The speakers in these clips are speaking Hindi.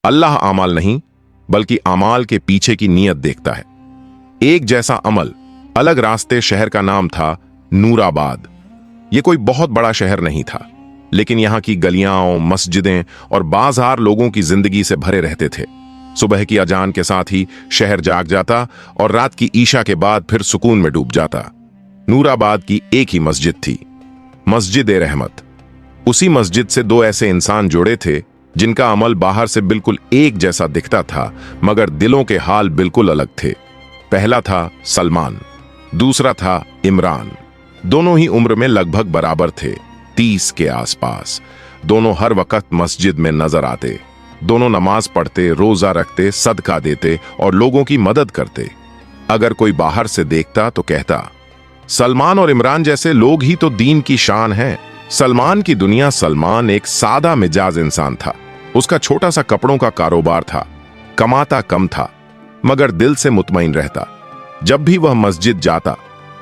अल्लाह आमाल नहीं बल्कि आमाल के पीछे की नीयत देखता है। एक जैसा अमल, अलग रास्ते। शहर का नाम था नूराबाद। यह कोई बहुत बड़ा शहर नहीं था, लेकिन यहां की गलियां, मस्जिदें और बाजार लोगों की जिंदगी से भरे रहते थे। सुबह की अजान के साथ ही शहर जाग जाता और रात की ईशा के बाद फिर सुकून में डूब जाता। नूराबाद की एक ही मस्जिद थी, मस्जिद ए रहमत। उसी मस्जिद से दो ऐसे इंसान जुड़े थे जिनका अमल बाहर से बिल्कुल एक जैसा दिखता था, मगर दिलों के हाल बिल्कुल अलग थे। पहला था सलमान, दूसरा था इमरान। दोनों ही उम्र में लगभग बराबर थे, 30 के आसपास। दोनों हर वक्त मस्जिद में नजर आते। दोनों नमाज पढ़ते, रोजा रखते, सदका देते और लोगों की मदद करते। अगर कोई बाहर से देखता तो कहता, सलमान और इमरान जैसे लोग ही तो दीन की शान हैं। सलमान की दुनिया। सलमान एक सादा मिजाज इंसान था। उसका छोटा सा कपड़ों का कारोबार था, कमाता कम था मगर दिल से मुतमईन रहता। जब भी वह मस्जिद जाता,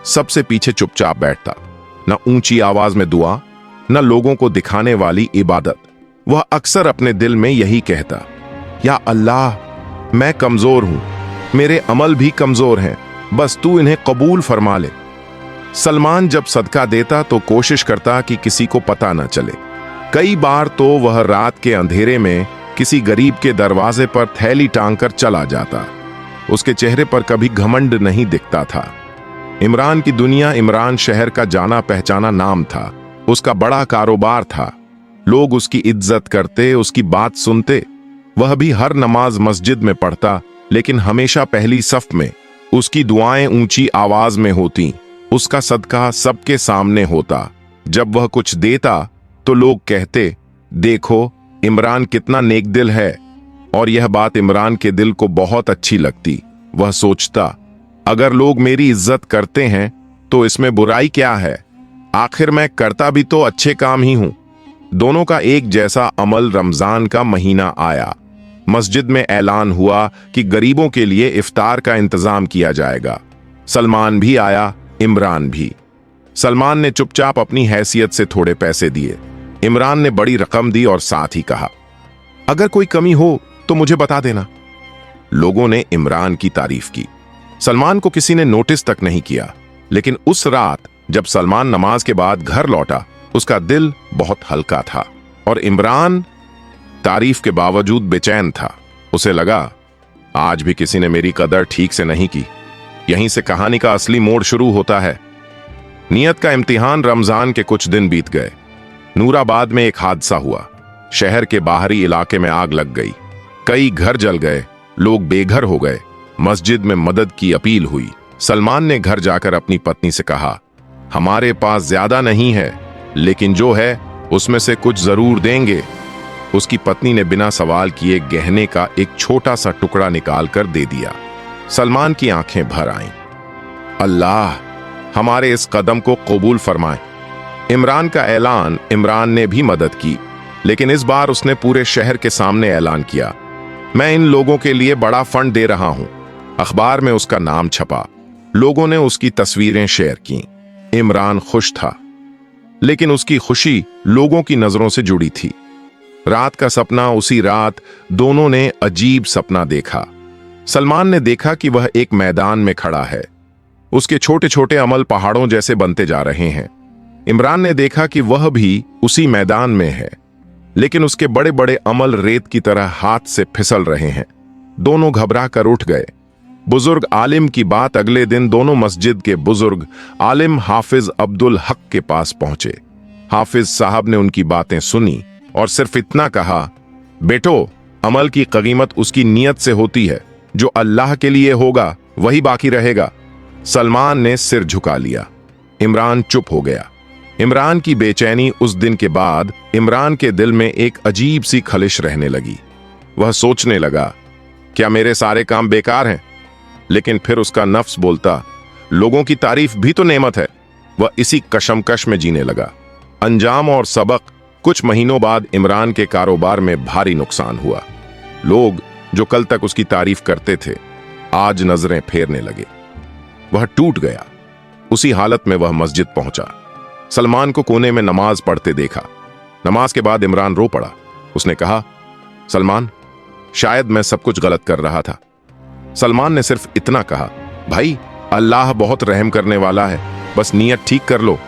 सबसे पीछे चुपचाप बैठता। न ऊंची आवाज में दुआ, न लोगों को दिखाने वाली इबादत। वह अक्सर अपने दिल में यही कहता, या अल्लाह, मैं कमजोर हूं, मेरे अमल भी कमजोर हैं, बस तू इन्हें कबूल फरमा ले। सलमान जब सदका देता तो कोशिश करता कि किसी को पता न चले। कई बार तो वह रात के अंधेरे में किसी गरीब के दरवाजे पर थैली टांग कर चला जाता। उसके चेहरे पर कभी घमंड नहीं दिखता था। इमरान की दुनिया। इमरान शहर का जाना पहचाना नाम था। उसका बड़ा कारोबार था। लोग उसकी इज्जत करते, उसकी बात सुनते। वह भी हर नमाज मस्जिद में पढ़ता, लेकिन हमेशा पहली सफ में। उसकी दुआएं ऊंची आवाज में होती, उसका सदका सबके सामने होता। जब वह कुछ देता तो लोग कहते, देखो इमरान कितना नेक दिल है। और यह बात इमरान के दिल को बहुत अच्छी लगती। वह सोचता, अगर लोग मेरी इज्जत करते हैं तो इसमें बुराई क्या है, आखिर मैं करता भी तो अच्छे काम ही हूं। दोनों का एक जैसा अमल। रमजान का महीना आया। मस्जिद में ऐलान हुआ कि गरीबों के लिए इफ्तार का इंतजाम किया जाएगा। सलमान भी आया, इमरान भी। सलमान ने चुपचाप अपनी हैसियत से थोड़े पैसे दिए। इमरान ने बड़ी रकम दी और साथ ही कहा, अगर कोई कमी हो तो मुझे बता देना। लोगों ने इमरान की तारीफ की। सलमान को किसी ने नोटिस तक नहीं किया, लेकिन उस रात जब सलमान नमाज के बाद घर लौटा, उसका दिल बहुत हल्का था और इमरान तारीफ के बावजूद बेचैन था। उसे लगा, आज भी किसी ने मेरी कदर ठीक से नहीं की। यहीं से कहानी का असली मोड़ शुरू होता है। नियत का इम्तिहान। रमजान के कुछ दिन बीत गए। नूराबाद में एक हादसा हुआ। शहर के बाहरी इलाके में आग लग गई। कई घर जल गए, लोग बेघर हो गए। मस्जिद में मदद की अपील हुई। सलमान ने घर जाकर अपनी पत्नी से कहा, हमारे पास ज्यादा नहीं है, लेकिन जो है उसमें से कुछ जरूर देंगे। उसकी पत्नी ने बिना सवाल किए गहने का एक छोटा सा टुकड़ा निकालकर दे दिया। सलमान की आंखें भर आईं। अल्लाह हमारे इस कदम को कबूल फरमाए। इमरान का ऐलान। इमरान ने भी मदद की, लेकिन इस बार उसने पूरे शहर के सामने ऐलान किया, मैं इन लोगों के लिए बड़ा फंड दे रहा हूं। अखबार में उसका नाम छपा। लोगों ने उसकी तस्वीरें शेयर की। इमरान खुश था, लेकिन उसकी खुशी लोगों की नजरों से जुड़ी थी। रात का सपना। उसी रात दोनों ने अजीब सपना देखा। सलमान ने देखा कि वह एक मैदान में खड़ा है। उसके छोटे छोटे अमल पहाड़ों जैसे बनते जा रहे हैं। इमरान ने देखा कि वह भी उसी मैदान में है, लेकिन उसके बड़े बड़े अमल रेत की तरह हाथ से फिसल रहे हैं। दोनों घबरा कर उठ गए। बुजुर्ग आलिम की बात। अगले दिन दोनों मस्जिद के बुजुर्ग आलिम हाफिज अब्दुल हक के पास पहुंचे। हाफिज साहब ने उनकी बातें सुनी और सिर्फ इतना कहा, बेटो, अमल की कीमत उसकी नीयत से होती है। जो अल्लाह के लिए होगा वही बाकी रहेगा। सलमान ने सिर झुका लिया। इमरान चुप हो गया। इमरान की बेचैनी। उस दिन के बाद इमरान के दिल में एक अजीब सी खलिश रहने लगी। वह सोचने लगा, क्या मेरे सारे काम बेकार हैं? लेकिन फिर उसका नफ्स बोलता, लोगों की तारीफ भी तो नेमत है। वह इसी कशमकश में जीने लगा। अंजाम और सबक। कुछ महीनों बाद इमरान के कारोबार में भारी नुकसान हुआ। लोग जो कल तक उसकी तारीफ करते थे, आज नजरें फेरने लगे। वह टूट गया। उसी हालत में वह मस्जिद पहुंचा। सलमान को कोने में नमाज पढ़ते देखा। नमाज के बाद इमरान रो पड़ा। उसने कहा, सलमान, शायद मैं सब कुछ गलत कर रहा था। सलमान ने सिर्फ इतना कहा, भाई अल्लाह बहुत रहम करने वाला है, बस नीयत ठीक कर लो।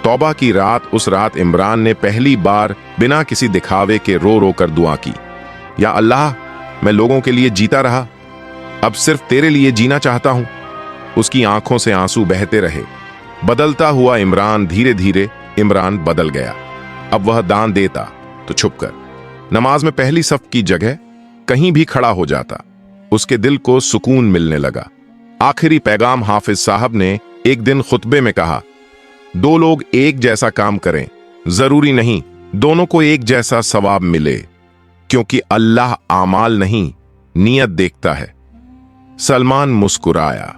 तौबा की रात, उस रात इमरान ने पहली बार बिना किसी दिखावे के रो रो कर दुआ की, या अल्लाह, मैं लोगों के लिए जीता रहा, अब सिर्फ तेरे लिए जीना चाहता हूं। उसकी आंखों से आंसू बहते रहे। बदलता हुआ इमरान, धीरे धीरे इमरान बदल गया। अब वह दान देता तो छुपकर, नमाज में पहली सफ की जगह कहीं भी खड़ा हो जाता। उसके दिल को सुकून मिलने लगा। आखिरी पैगाम हाफिज साहब ने एक दिन खुतबे में कहा, दो लोग एक जैसा काम करें, जरूरी नहीं दोनों को एक जैसा सवाब मिले, क्योंकि अल्लाह आमाल नहीं नियत देखता है। सलमान मुस्कुराया।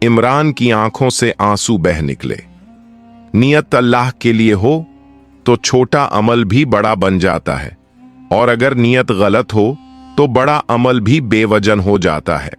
इमरान की आंखों से आंसू बह निकले। नियत अल्लाह के लिए हो तो छोटा अमल भी बड़ा बन जाता है, और अगर नियत गलत हो तो बड़ा अमल भी बेवजन हो जाता है।